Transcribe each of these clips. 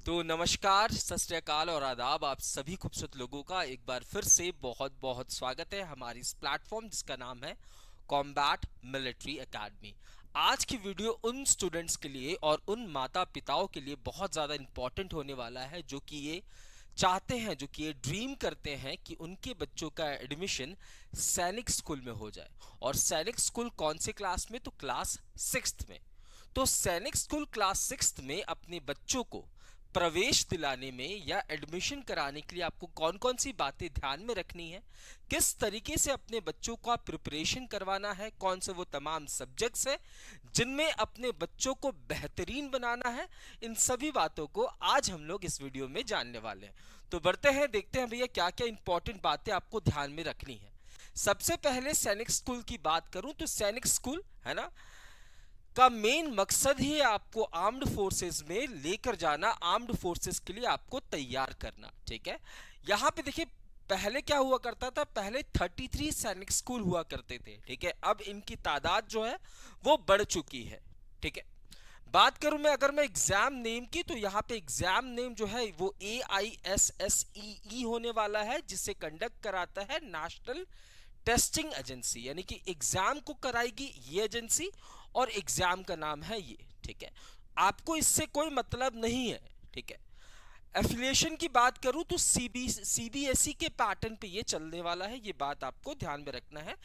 तो नमस्कार, सत श्री अकाल और आदाब आप सभी खूबसूरत लोगों का एक बार फिर से बहुत बहुत स्वागत है हमारी इस प्लेटफॉर्म जिसका नाम है कॉम्बैट मिलिट्री एकेडमी। आज की वीडियो उन स्टूडेंट्स के लिए और उन माता पिताओं के लिए बहुत ज़्यादा इम्पोर्टेंट होने वाला है जो कि ये चाहते हैं, जो कि ये ड्रीम करते हैं कि उनके बच्चों का एडमिशन सैनिक स्कूल में हो जाए। और सैनिक स्कूल कौन से क्लास में? तो क्लास 6th में। तो सैनिक स्कूल क्लास 6th में अपने बच्चों को प्रवेश दिलाने में या एडमिशन कराने के लिए आपको कौन कौन सी बातें ध्यान में रखनी है, किस तरीके से अपने बच्चों का प्रिपरेशन करवाना है, कौन से वो तमाम सब्जेक्ट्स हैं जिनमें अपने बच्चों को बेहतरीन बनाना है, इन सभी बातों को आज हम लोग इस वीडियो में जानने वाले हैं। तो बढ़ते हैं, देखते हैं भैया क्या क्या इंपॉर्टेंट बातें आपको ध्यान में रखनी है। सबसे पहले सैनिक स्कूल की बात करूं तो सैनिक स्कूल है ना का मेन मकसद ही आपको आर्म्ड फोर्सेस में लेकर जाना, आर्म्ड फोर्सेस के लिए आपको तैयार करना। ठीक है, यहां पे देखिए पहले क्या हुआ करता था, पहले 33 सैनिक स्कूल हुआ करते थे। ठीक है, अब इनकी तादाद जो है वो बढ़ चुकी है। ठीक है, बात करूं मैं अगर मैं एग्जाम नेम की, तो यहाँ पे एग्जाम नेम जो है वो AISSEE होने वाला है, जिसे कंडक्ट कराता है नेशनल टेस्टिंग एजेंसी, यानी कि एग्जाम को कराएगी ये एजेंसी और एग्जाम का नाम है ये। ठीक है, आपको इससे कोई मतलब नहीं है। ठीक है, एफिलिएशन की बात करूं तो सीबीएसई के पैटर्न पे ये चलने वाला है, ये बात आपको ध्यान में रखना है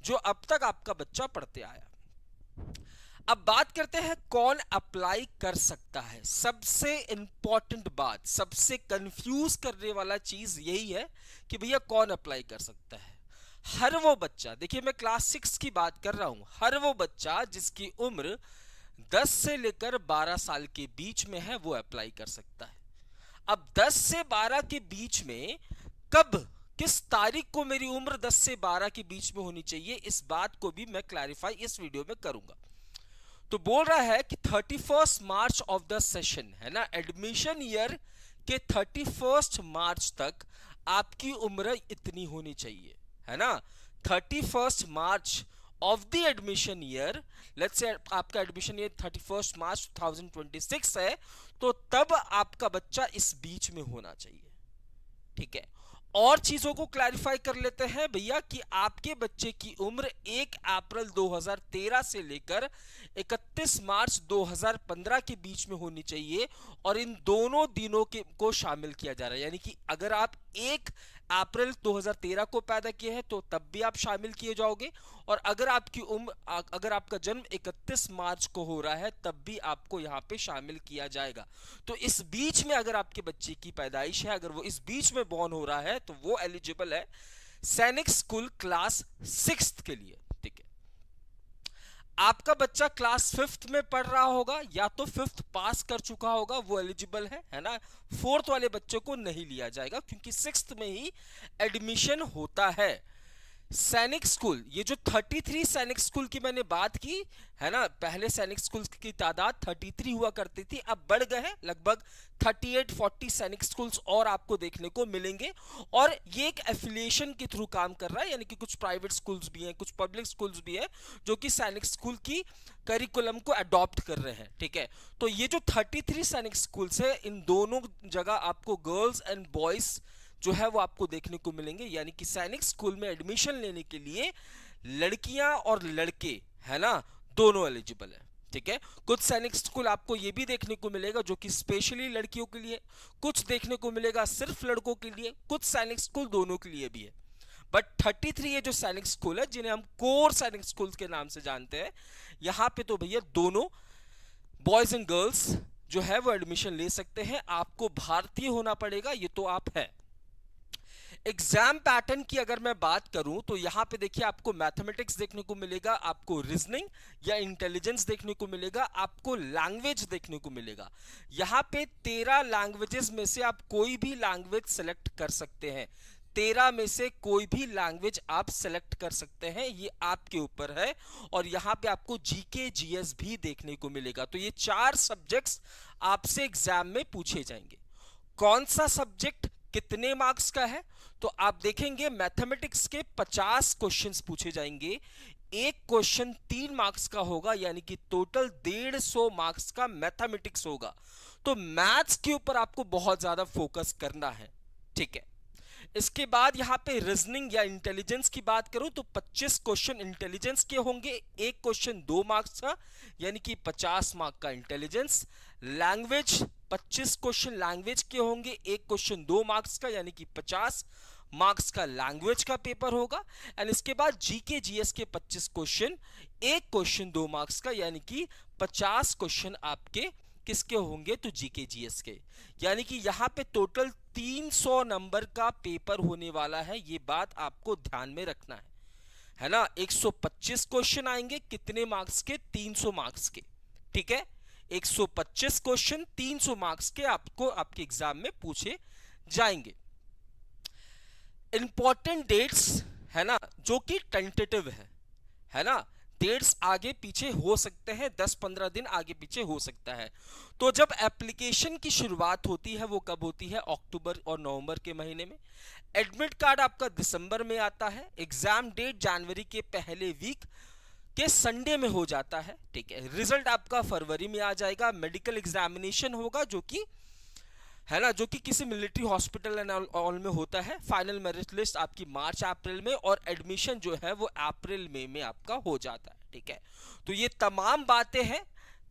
जो अब तक आपका बच्चा पढ़ते आया। अब बात करते हैं कौन अप्लाई कर सकता है। सबसे इंपॉर्टेंट बात, सबसे कंफ्यूज करने वाला चीज यही है कि भैया कौन अप्लाई कर सकता है। हर वो बच्चा, देखिए मैं क्लास 6 की बात कर रहा हूं, हर वो बच्चा जिसकी उम्र 10 से लेकर 12 साल के बीच में है वो अप्लाई कर सकता है। अब 10 से 12 के बीच में कब, किस तारीख को मेरी उम्र 10 से 12 के बीच में होनी चाहिए, इस बात को भी मैं क्लैरिफाई इस वीडियो में करूंगा। तो बोल रहा है कि 31 मार्च ऑफ द सेशन है ना, एडमिशन ईयर के 31 मार्च तक आपकी उम्र इतनी होनी चाहिए, है ना। 31 March of the admission year, let's say आपका एडमिशन ईयर 31 मार्च 2026 है, तो तब आपका बच्चा इस बीच में होना चाहिए। ठीक है, और चीजों को क्लैरिफाई कर लेते हैं भैया कि आपके बच्चे की उम्र 1 अप्रैल 2013 से लेकर 31 मार्च 2015 के बीच में होनी चाहिए, और इन दोनों दिनों के को शामिल किया जा रहा है। यानी कि अगर आप 1 अप्रैल 2013 को पैदा किए हैं तो तब भी आप शामिल किए जाओगे, और अगर आपकी उम्र, अगर आपका जन्म 31 मार्च को हो रहा है तब भी आपको यहाँ पे शामिल किया जाएगा। तो इस बीच में अगर आपके बच्चे की पैदाइश है, अगर वो इस बीच में बॉर्न हो रहा है तो वो एलिजिबल है सैनिक स्कूल क्लास 6 के लिए। ठीक है, आपका बच्चा क्लास 5th में पढ़ रहा होगा या तो 5th पास कर चुका होगा, वो एलिजिबल है ना। 4th वाले बच्चों को नहीं लिया जाएगा क्योंकि 6th में ही एडमिशन होता है। सैनिक स्कूल, ये जो 33 सैनिक स्कूल की मैंने बात की है ना, पहले सैनिक स्कूल की तादाद 33 हुआ करती थी, अब बढ़ गए हैं, लगभग 38-40 सैनिक स्कूल्स और आपको देखने को मिलेंगे। और ये एक एफिलिएशन के थ्रू काम कर रहा है, यानी कि कुछ प्राइवेट स्कूल्स भी हैं, कुछ पब्लिक स्कूल्स भी हैं जो कि सैनिक स्कूल की करिकुलम को अडॉप्ट कर रहे हैं। ठीक है, तो ये जो 33 सैनिक स्कूल्स है, इन दोनों जगह आपको गर्ल्स एंड बॉयज जो है वो आपको देखने को मिलेंगे। यानी कि सैनिक स्कूल में एडमिशन लेने के लिए लड़कियां और लड़के है ना, दोनों एलिजिबल है। ठीक है, कुछ सैनिक स्कूल आपको ये भी देखने को मिलेगा जो कि स्पेशली लड़कियों के लिए, कुछ देखने को मिलेगा सिर्फ लड़कों के लिए, कुछ सैनिक स्कूल दोनों के लिए भी है। बट 33 ये जो सैनिक स्कूल है जिन्हें हम कोर सैनिक स्कूल के नाम से जानते हैं, यहां पे तो भैया दोनों बॉयज एंड गर्ल्स जो है वो एडमिशन ले सकते हैं। आपको भारतीय होना पड़ेगा, ये तो आप है। एग्जाम पैटर्न की अगर मैं बात करूं तो यहां पे देखिए आपको मैथमेटिक्स देखने को मिलेगा, आपको रीजनिंग या इंटेलिजेंस देखने को मिलेगा, आपको लैंग्वेज देखने को मिलेगा। यहां पे 13 लैंग्वेजेस में से आप कोई भी लैंग्वेज सेलेक्ट कर सकते हैं, 13 में से कोई भी लैंग्वेज आप सेलेक्ट कर सकते हैं, ये आपके ऊपर है। और यहां पे आपको जीके जीएस भी देखने को मिलेगा। तो ये 4 सब्जेक्ट्स आपसे एग्जाम में पूछे जाएंगे। कौन सा सब्जेक्ट कितने मार्क्स का है? तो आप देखेंगे मैथमेटिक्स के 50 क्वेश्चंस पूछे जाएंगे, एक क्वेश्चन 3 मार्क्स का होगा, यानी कि टोटल 150 मार्क्स का मैथमेटिक्स होगा। तो मैथ्स के ऊपर आपको बहुत ज्यादा फोकस करना है, ठीक है। इसके बाद यहां पे रीजनिंग या इंटेलिजेंस की बात करूं तो 25 क्वेश्चन इंटेलिजेंस के होंगे, एक क्वेश्चन 2 मार्क्स का यानी कि 50 मार्क का इंटेलिजेंस। लैंग्वेज 25 क्वेश्चन लैंग्वेज के होंगे, एक क्वेश्चन 2 मार्क्स का यानी कि 50 मार्क्स का लैंग्वेज का पेपर होगा। एंड इसके बाद जीके जीएस के 25 क्वेश्चन, एक क्वेश्चन 2 मार्क्स का यानी कि 50 क्वेश्चन आपके किसके होंगे, तो जीके जीएस के। यानी कि यहां पे टोटल 300 नंबर का पेपर होने वाला है, ये बात आपको ध्यान में रखना है ना। 125 क्वेश्चन आएंगे, कितने मार्क्स के, 300 मार्क्स के, ठीक है। 125 क्वेश्चन 300 मार्क्स के आपको आपके एग्जाम में पूछे जाएंगे। इंपॉर्टेंट डेट्स है ना, जो कि टेंटेटिव है ना, डेट्स आगे पीछे हो सकते हैं, 10-15 दिन आगे पीछे हो सकता है। तो जब एप्लीकेशन की शुरुआत होती है वो कब होती है, अक्टूबर और नवंबर के महीने में। एडमिट कार्ड आपका दिसंबर में आता है। एग्जाम डेट जनवरी के पहले वीक के संडे में हो जाता है, ठीक है। रिजल्ट आपका फरवरी में आ जाएगा। मेडिकल एग्जामिनेशन होगा जो कि है ना, जो कि किसी मिलिट्री हॉस्पिटल एंड ऑल में होता है। फाइनल मेरिट लिस्ट आपकी मार्च अप्रैल में, और एडमिशन जो है वो अप्रैल मई में आपका हो जाता है, ठीक है। तो ये तमाम बातें हैं,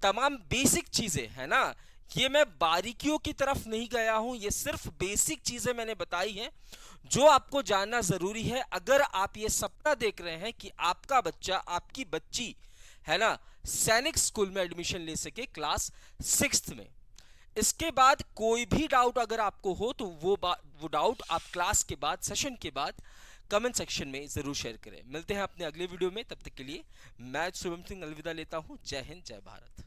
तमाम बेसिक चीजें है ना, ये मैं बारीकियों की तरफ नहीं गया हूं, ये सिर्फ बेसिक चीजें मैंने बताई हैं जो आपको जानना जरूरी है। अगर आप ये सपना देख रहे हैं कि आपका बच्चा, आपकी बच्ची है ना, सैनिक स्कूल में एडमिशन ले सके क्लास 6th में। इसके बाद कोई भी डाउट अगर आपको हो तो वो डाउट आप क्लास के बाद, सेशन के बाद कमेंट सेक्शन में जरूर शेयर करें। मिलते हैं अपने अगले वीडियो में, तब तक के लिए मैं शुभम सिंह अलविदा लेता हूं। जय हिंद, जय भारत।